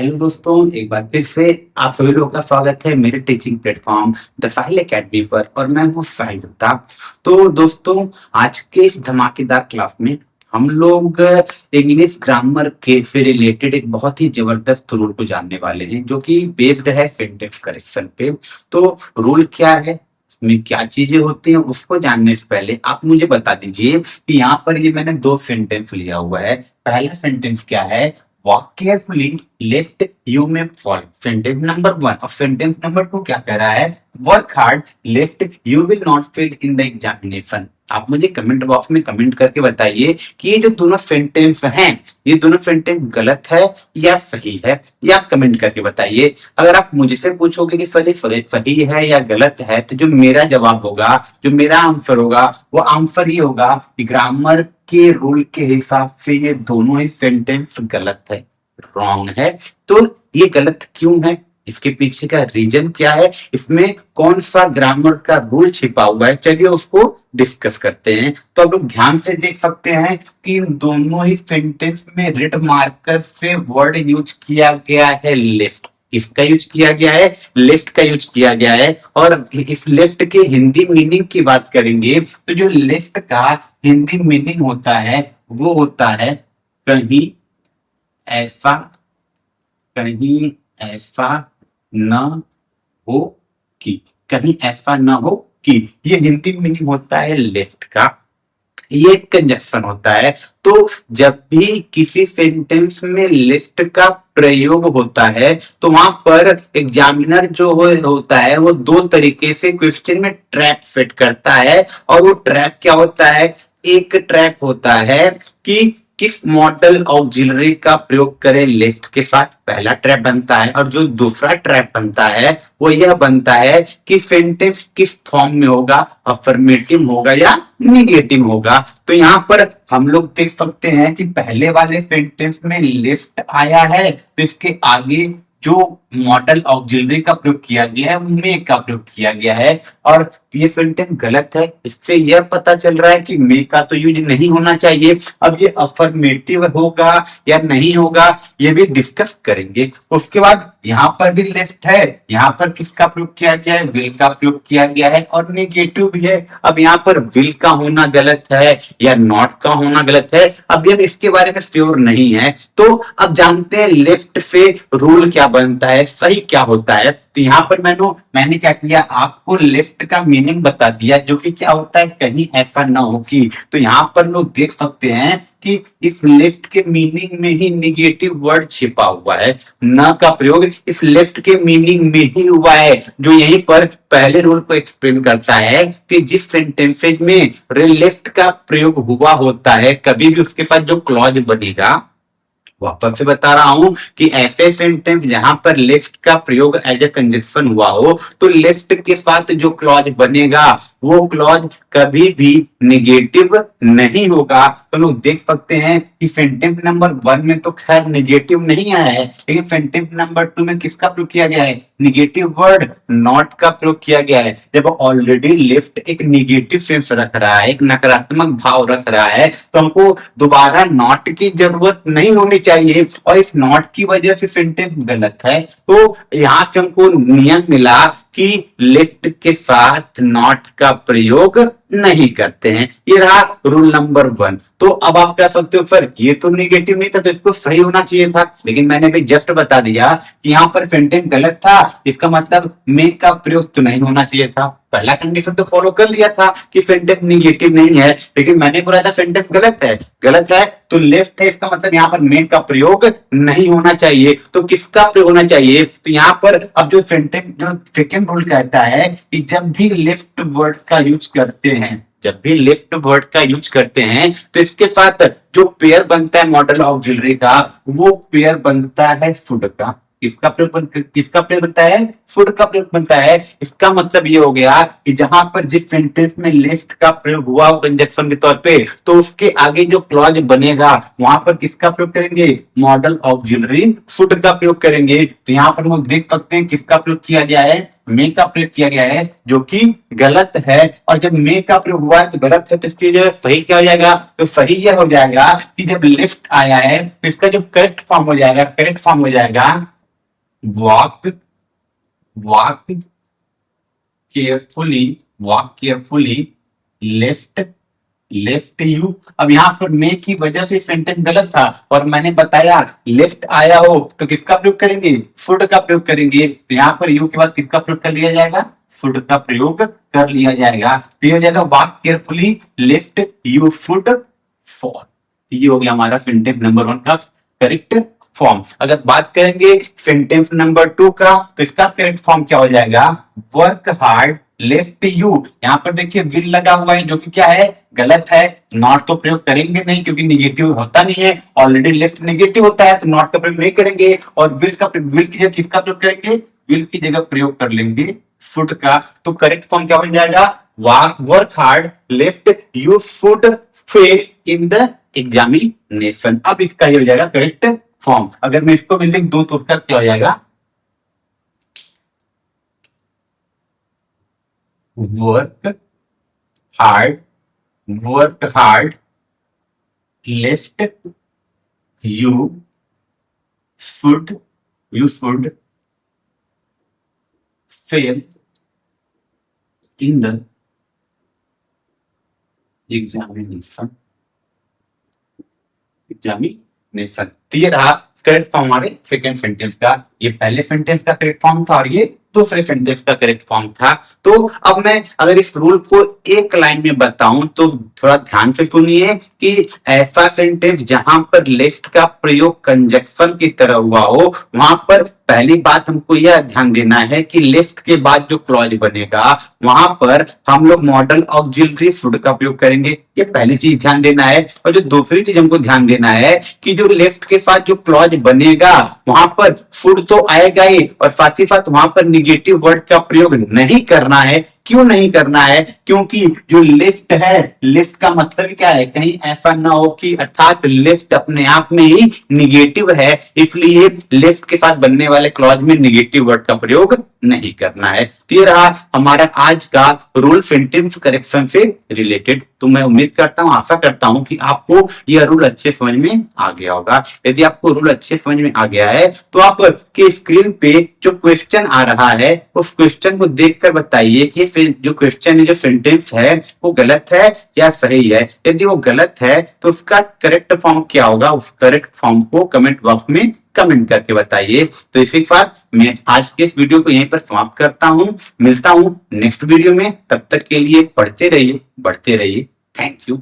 Hello दोस्तों, एक बार फिर से आप सभी लोगों का स्वागत है मेरे teaching platform the Sahil academy पर। और मैं हूँ साहिल गुप्ता। तो दोस्तों, आज के इस धमाकेदार क्लास में हम लोग इंग्लिश ग्रामर के से रिलेटेड एक बहुत ही जबरदस्त रूल को जानने वाले हैं, जो कि बेस्ड है सेंटेंस करेक्शन पे। तो रूल क्या है, इसमें क्या चीजें होती हैं, उसको जानने से पहले आप मुझे बता दीजिए कि यहाँ पर ये मैंने दो सेंटेंस लिया हुआ है। पहला सेंटेंस क्या है, वॉक केयरफुली लेफ्ट यू में फॉल, सेंटेंस नंबर वन। और सेंटेंस नंबर टू क्या कह रहा है, work hard left you will not fail in the examination. आप मुझे कमेंट बॉक्स में कमेंट करके बताइए कि ये जो दोनों सेंटेंस हैं, ये दोनों सेंटेंस गलत है या सही है, या कमेंट करके बताइए। अगर आप मुझसे पूछोगे कि सही सही है या गलत है, तो जो मेरा जवाब होगा, जो मेरा आंसर होगा, वो आंसर ये होगा कि ग्रामर के रूल के हिसाब से ये दोनों ही सेंटेंस गलत है, रॉन्ग है। तो ये गलत क्यों है, इसके पीछे का रीजन क्या है, इसमें कौन सा ग्रामर का रूल छिपा हुआ है, चलिए उसको डिस्कस करते हैं। तो आप लोग ध्यान से देख सकते हैं कि इन दोनों ही सेंटेंस में रेड मार्कर से वर्ड यूज किया गया है लेफ्ट। इसका यूज किया गया है, लेफ्ट का यूज किया गया है। और इस लेफ्ट के हिंदी मीनिंग की बात करेंगे तो जो लेफ्ट का हिंदी मीनिंग होता है वो होता है कहीं ऐसा, कहीं ऐसा न हो कि, कहीं ऐसा न हो कि, ये हिंदी मीनिंग होता है लेफ्ट का। ये कंजक्शन होता है। तो जब भी किसी सेंटेंस में लेफ्ट का प्रयोग होता है तो वहां पर एग्जामिनर जो होता है वो दो तरीके से क्वेश्चन में ट्रैप सेट करता है। और वो ट्रैप क्या होता है, एक ट्रैप होता है कि किस मॉडल ऑक्सिलरी का प्रयोग करें लेफ्ट के साथ, पहला ट्रैप बनता है। और जो दूसरा ट्रैप बनता है वो यह बनता है कि सेंटेंस किस फॉर्म में होगा, अफर्मेटिव होगा या निगेटिव होगा। तो यहाँ पर हम लोग देख सकते हैं कि पहले वाले सेंटेंस में लेफ्ट आया है, तो इसके आगे जो मॉडल ऑक्सिलरी का प्रयोग किया गया है मे का प्रयोग किया गया है। और ये सेंटेंस गलत है, इससे यह पता चल रहा है कि मे का तो यूज नहीं होना चाहिए। अब ये अफर्मेटिव होगा या नहीं होगा ये भी डिस्कस करेंगे। उसके बाद यहाँ पर भी लेफ्ट है, यहाँ पर किसका प्रयोग किया गया है, विल का प्रयोग किया गया है, और नेगेटिव भी है। अब यहाँ पर विल का होना गलत है या नॉट का होना गलत है, अब हम इसके बारे में श्योर नहीं है। तो अब जानते हैं लेफ्ट से रूल क्या बनता है, सही क्या होता है। तो यहाँ पर मैंने क्या किया, आपको लेफ्ट का मीनिंग बता दिया, जो कि क्या होता है, कहीं ऐसा ना हो कि। तो यहाँ पर लोग देख सकते हैं कि इस लेफ्ट के मीनिंग में ही निगेटिव वर्ड छिपा हुआ है, न का प्रयोग इस लेफ्ट के मीनिंग में ही हुआ है, जो यहीं पर पहले रूल को एक्सप्लेन करता है कि जिस सेंटेंसेज में लेफ्ट का प्रयोग हुआ होता है, कभी भी उसके साथ जो क्लॉज बनेगा, वापस से बता रहा हूं कि ऐसे सेंटेंस जहां पर लेफ्ट का प्रयोग एज ए कंजक्शन हुआ हो, तो लेफ्ट के साथ जो क्लॉज बनेगा वो क्लॉज कभी भी निगेटिव नहीं होगा। तो लोग देख सकते हैं कि सेंटेंस नंबर वन में तो खैर निगेटिव नहीं आया है, लेकिन सेंटेंस नंबर टू में किसका प्रयोग किया गया है, निगेटिव वर्ड नॉट का प्रयोग किया गया है। जब ऑलरेडी लेफ्ट एक निगेटिव सेंस रख रहा है, एक नकारात्मक भाव रख रहा है, तो हमको दोबारा नॉट की जरूरत नहीं होनी चाहिए। और इस नॉट की वजह से सेंटेंस गलत है। तो यहां से हमको नियम मिला कि लेफ्ट के साथ नॉट का प्रयोग नहीं करते हैं। ये रहा रूल नंबर वन। तो अब आप कह सकते हो सर ये तो निगेटिव नहीं था, तो इसको सही होना चाहिए था, लेकिन मैंने भी जस्ट बता दिया कि यहाँ पर सेंटेंस गलत था, इसका मतलब मे का प्रयोग तो नहीं होना चाहिए था। पहला कंडीशन तो फॉलो कर लिया था कि सेंटेंस निगेटिव नहीं है, लेकिन मैंने बोला था सेंटेंस गलत है, गलत है तो लेफ्ट है, इसका मतलब यहाँ पर मे का प्रयोग नहीं होना चाहिए। तो किसका प्रयोग होना चाहिए, तो यहाँ पर अब जो सेंटेंस जो सेकेंड रूल कहता है कि जब भी लेफ्ट वर्ड का यूज करते हैं, जब भी लेफ्ट वर्ड का यूज करते हैं, तो इसके साथ जो पेयर बनता है मॉडल ऑक्सिलरी का, वो पेयर बनता है शुड का। किसका प्रयोग बनता है? शुड का प्रयोग बनता है। इसका मतलब ये हो गया कि जहां पर जिस सेंटेंस में लेफ्ट का प्रयोग हुआ हो कंजक्शन के तौर पे, तो उसके आगे जो क्लॉज बनेगा वहां पर किसका प्रयोग करेंगे? मॉडल ऑक्सिलरी शुड का प्रयोग करेंगे। तो यहाँ पर हम देख सकते हैं किसका प्रयोग किया गया है? मे का प्रयोग किया गया है, जो कि गलत है। और जब मे का प्रयोग हुआ है तो गलत है, तो इसकी जो सही क्या हो जाएगा? तो सही यह हो जाएगा कि जब लेफ्ट आया है तो इसका जो करेक्ट फॉर्म हो जाएगा, करेक्ट फॉर्म हो जाएगा walk walk carefully, walk carefully left left you. अब यहाँ पर मे की वजह से सेंटेंस गलत था, और मैंने बताया लेफ्ट आया हो तो किसका प्रयोग करेंगे? शुड का प्रयोग करेंगे। तो यहाँ पर यू के बाद किसका प्रयोग कर लिया जाएगा? शुड का प्रयोग कर लिया जाएगा। तो ये हो जाएगा walk carefully left you should fall. ये हो गया हमारा सेंटेंस नंबर 1 का करेक्ट फॉर्म। अगर बात करेंगे सेंटेंस नंबर 2 का, तो इसका करेक्ट फॉर्म क्या हो जाएगा? Work hard left you. यहाँ पर देखिए विल लगा हुआ है, जो कि क्या है? गलत है। नॉट तो प्रयोग करेंगे नहीं, क्योंकि निगेटिव होता नहीं है। ऑलरेडी लेफ्ट निगेटिव होता है, तो नॉट का प्रयोग नहीं करेंगे। और विल की जगह किसका प्रयोग करेंगे? विल की जगह प्रयोग कर लेंगे शुड का। तो करेक्ट फॉर्म क्या हो जाएगा? Work hard left you should fail in the examination. अब इसका ये हो जाएगा करेक्ट फॉर्म। अगर मैं इसको भी लिख दूं तो उसका क्या हो जाएगा? Work hard, work hard left you should, you should fail in the examination, examination. तो ये रहा करेक्ट फॉर्म हमारे सेकेंड सेंटेंस का। ये पहले सेंटेंस का करेक्ट फॉर्म था, और ये दूसरे सेंटेंस का करेक्ट फॉर्म था। तो अब मैं अगर इस रूल को एक लाइन में बताऊं तो थोड़ा ध्यान से सुनिए कि ऐसा सेंटेंस जहां पर लेफ्ट का प्रयोग कंजक्शन की तरह हुआ हो, वहां पर पहली बात हमको यह ध्यान देना है कि लेफ्ट के बाद जो क्लॉज बनेगा वहां पर हम लोग मॉडल ऑक्सिलरी शुड का प्रयोग करेंगे। ये पहली चीज ध्यान देना है। और जो दूसरी चीज हमको ध्यान देना है कि जो लेफ्ट के साथ जो क्लॉज बनेगा वहां पर शुड तो आएगा ही, और साथ ही साथ वहां पर निगेटिव वर्ड का प्रयोग नहीं करना है। क्यों नहीं करना है? क्योंकि जो लेफ्ट है, लेफ्ट का मतलब क्या है? कहीं ऐसा ना हो कि अर्थात लेफ्ट अपने आप में ही निगेटिव है, इसलिए लेफ्ट के साथ बनने वाले क्लॉज में निगेटिव वर्ड का प्रयोग नहीं करना है। तो ये रहा हमारा आज का रूल सेंटेंस करेक्शन से रिलेटेड। तो मैं उम्मीद करता हूं, आशा करता हूं कि आपको यह रूल अच्छे समझ में आ गया होगा। यदि आपको रूल अच्छे समझ में आ गया है तो आप के स्क्रीन पे जो क्वेश्चन आ रहा है उस क्वेश्चन को देखकर बताइए कि जो क्वेश्चन है, जो सेंटेंस है, वो गलत है या सही है। यदि वो गलत है तो उसका करेक्ट फॉर्म क्या होगा? उस करेक्ट फॉर्म को कमेंट बॉक्स में कमेंट करके बताइए। तो इसी के साथ मैं आज के इस वीडियो को यहीं पर समाप्त करता हूं। मिलता हूं नेक्स्ट वीडियो में। तब तक के लिए पढ़ते रहिए, बढ़ते रहिए। Thank you.